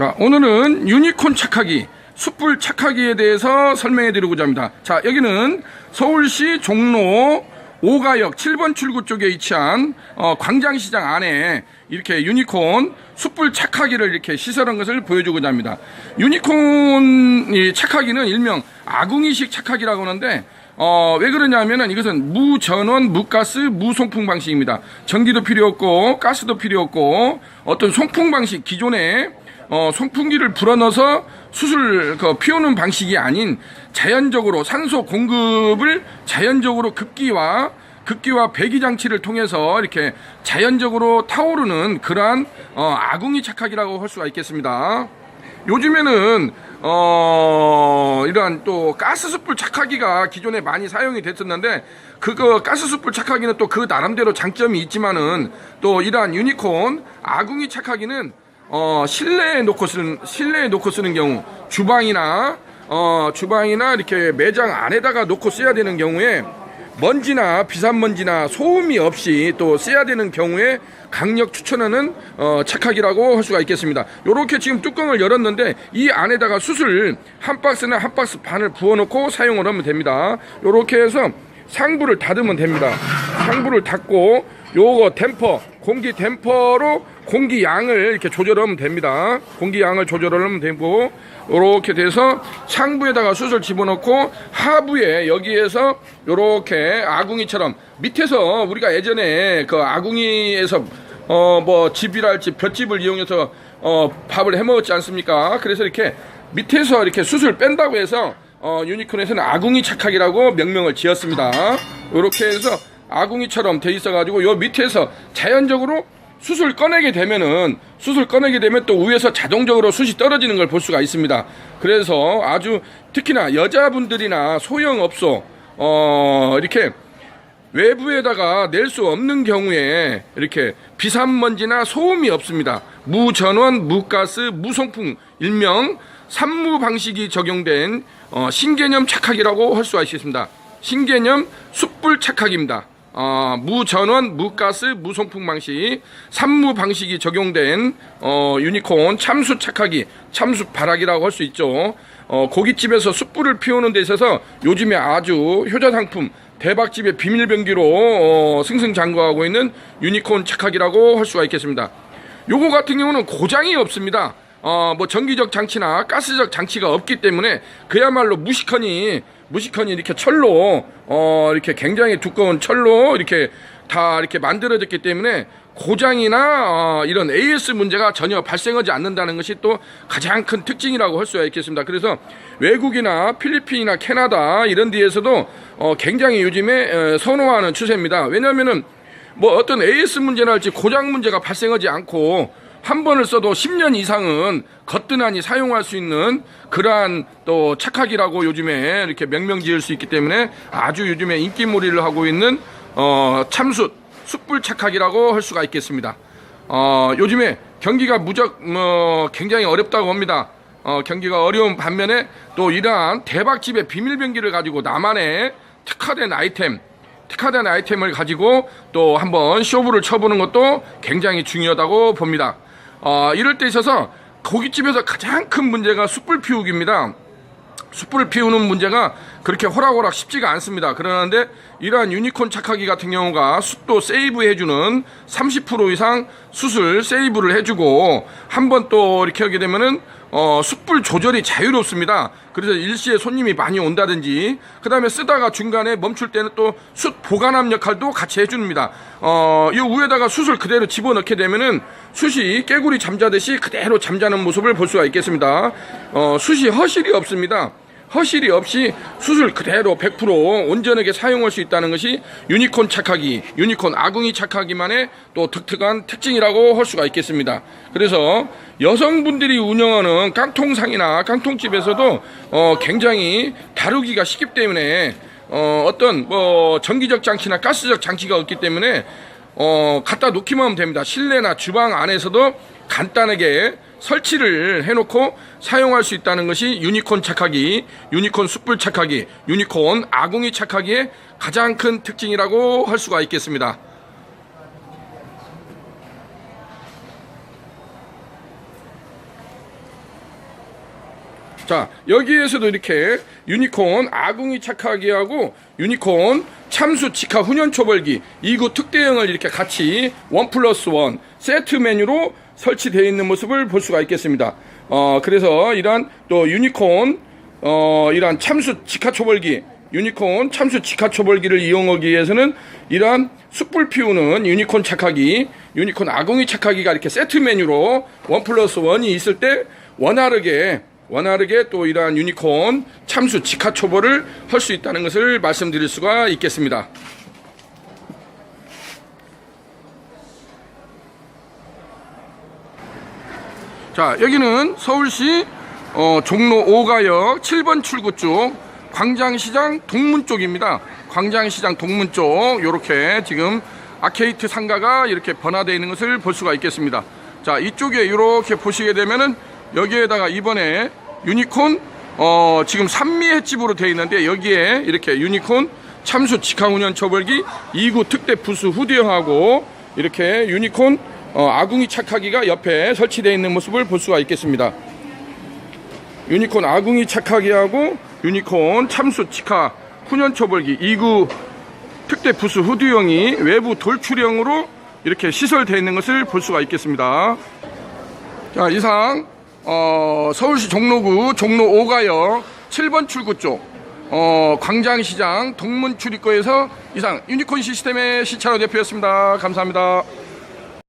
자, 오늘은 유니콘 착하기, 숯불 착하기에 대해서 설명해 드리고자 합니다. 자, 여기는 서울시 종로 5가역 7번 출구 쪽에 위치한 광장시장 안에 이렇게 유니콘 숯불 착하기를 이렇게 시설한 것을 보여주고자 합니다. 유니콘 착하기는 일명 아궁이식 착하기라고 하는데 왜 그러냐면은 이것은 무전원, 무가스, 무송풍 방식입니다. 전기도 필요 없고 가스도 필요 없고 어떤 송풍 방식, 기존에 송풍기를 불어넣어서 숯을 피우는 방식이 아닌 자연적으로 산소 공급을 자연적으로 급기와 배기 장치를 통해서 이렇게 자연적으로 타오르는 그러한 아궁이 착하기라고 할 수가 있겠습니다. 요즘에는 이러한 또 가스 숯불 착하기가 기존에 많이 사용이 됐었는데 가스 숯불 착하기는 또 그 나름대로 장점이 있지만은 또 이러한 유니콘 아궁이 착하기는 실내에 놓고 쓰는 경우 주방이나 이렇게 매장 안에다가 놓고 써야 되는 경우에 먼지나 비산먼지나 소음이 없이 또 써야 되는 경우에 강력 추천하는 착하기라고 할 수가 있겠습니다. 요렇게 지금 뚜껑을 열었는데 이 안에다가 숯을 한 박스나 한 박스 반을 부어놓고 사용을 하면 됩니다. 요렇게 해서 상부를 닫으면 됩니다. 상부를 닫고 요거 공기 댐퍼로 공기 양을 이렇게 조절하면 됩니다. 공기 양을 조절하면 되고 요렇게 돼서 상부에다가 숯을 집어넣고 하부에 여기에서 요렇게 아궁이처럼 밑에서 우리가 예전에 그 아궁이에서 뭐 집이랄지 볏집을 이용해서 밥을 해 먹었지 않습니까? 그래서 이렇게 밑에서 이렇게 숯을 뺀다고 해서 유니콘에서는 아궁이 착하기라고 명명을 지었습니다. 요렇게 해서 아궁이처럼 돼 있어 가지고 요 밑에서 자연적으로 숯을 꺼내게 되면 또 위에서 자동적으로 숯이 떨어지는 걸 볼 수가 있습니다. 그래서 아주 특히나 여자분들이나 소형업소 이렇게 외부에다가 낼 수 없는 경우에 이렇게 비산먼지나 소음이 없습니다. 무전원, 무가스, 무송풍, 일명 산무 방식이 적용된 신개념 착하기라고 할 수가 있습니다. 신개념 숯불 착하기입니다. 무전원, 무가스, 무송풍 방식, 산무 방식이 적용된 유니콘 참숯 착하기, 참숯 발화기라고 할 수 있죠. 고깃집에서 숯불을 피우는 데 있어서 요즘에 아주 효자 상품, 대박집의 비밀병기로 승승장구하고 있는 유니콘 착하기라고 할 수가 있겠습니다. 요거 같은 경우는 고장이 없습니다. 뭐 전기적 장치나 가스적 장치가 없기 때문에 그야말로 무시커니 이렇게 철로 이렇게 굉장히 두꺼운 철로 이렇게 다 이렇게 만들어졌기 때문에 고장이나 이런 AS 문제가 전혀 발생하지 않는다는 것이 또 가장 큰 특징이라고 할 수가 있겠습니다. 그래서 외국이나 필리핀이나 캐나다 이런 데에서도 굉장히 요즘에 선호하는 추세입니다. 왜냐하면은 뭐 어떤 AS 문제나 할지 고장 문제가 발생하지 않고 한 번을 써도 10년 이상은 거뜬하니 사용할 수 있는 그러한 또 착하기라고 요즘에 이렇게 명명 지을 수 있기 때문에 아주 요즘에 인기몰이를 하고 있는 숯불 착하기라고 할 수가 있겠습니다. 요즘에 경기가 굉장히 어렵다고 합니다. 경기가 어려운 반면에 또 이러한 대박집의 비밀병기를 가지고 나만의 특화된 아이템을 가지고 또 한번 쇼부를 쳐보는 것도 굉장히 중요하다고 봅니다. 이럴 때 있어서 고깃집에서 가장 큰 문제가 숯불 피우기입니다. 숯불을 피우는 문제가 그렇게 호락호락 쉽지가 않습니다. 그러는데 이러한 유니콘 착하기 같은 경우가 숯도 세이브 해주는 30% 이상 숯을 세이브를 해주고 한번 또 이렇게 하게 되면은 숯불 조절이 자유롭습니다. 그래서 일시에 손님이 많이 온다든지 그 다음에 쓰다가 중간에 멈출 때는 또 숯 보관함 역할도 같이 해줍니다. 이 위에다가 숯을 그대로 집어넣게 되면은 숯이 깨구리 잠자듯이 그대로 잠자는 모습을 볼 수가 있겠습니다. 숯이 허실이 없습니다. 허실이 없이 숯을 그대로 100% 온전하게 사용할 수 있다는 것이 유니콘 아궁이 착하기만의 또 독특한 특징이라고 할 수가 있겠습니다. 그래서 여성분들이 운영하는 깡통상이나 깡통집에서도 굉장히 다루기가 쉽기 때문에 어떤 뭐 전기적 장치나 가스적 장치가 없기 때문에 갖다 놓기만 하면 됩니다. 실내나 주방 안에서도 간단하게 설치를 해놓고 사용할 수 있다는 것이 유니콘 착하기, 유니콘 숯불 착하기, 유니콘 아궁이 착하기의 가장 큰 특징이라고 할 수가 있겠습니다. 자, 여기에서도 이렇게 유니콘 아궁이 착하기하고 유니콘 참수 직화 훈연 초벌기 2구 특대형을 이렇게 같이 1+1 세트 메뉴로 설치되어 있는 모습을 볼 수가 있겠습니다. 그래서 이러한 또 유니콘 이러한 참수 직화 초벌기 유니콘 참수 직화 초벌기를 이용하기 위해서는 이러한 숯불 피우는 유니콘 착하기 유니콘 아궁이 착하기가 이렇게 세트 메뉴로 1+1이 있을 때 원활하게 또 이러한 유니콘 참수 직화 초벌을 할 수 있다는 것을 말씀드릴 수가 있겠습니다. 자, 여기는 서울시 종로 5가역 7번 출구 쪽 광장시장 동문 쪽입니다. 광장시장 동문 쪽 요렇게 지금 아케이트 상가가 이렇게 번화되어 있는 것을 볼 수가 있겠습니다. 자, 이쪽에 이렇게 보시게 되면은 여기에다가 이번에 유니콘 지금 산미 횟집으로 되어 있는데 여기에 이렇게 유니콘 참수 직화훈연 초벌기 2구 특대 부수 후드형하고 이렇게 유니콘 아궁이 착하기가 옆에 설치되어 있는 모습을 볼 수가 있겠습니다. 유니콘 아궁이 착하기하고 유니콘 참수 직화 훈연 초벌기 2구 특대 부수 후드형이 외부 돌출형으로 이렇게 시설되어 있는 것을 볼 수가 있겠습니다. 자, 이상 서울시 종로구 종로 5가역 7번 출구 쪽 광장시장 동문 출입구에서 이상 유니콘 시스템의 시차로 대표였습니다. 감사합니다.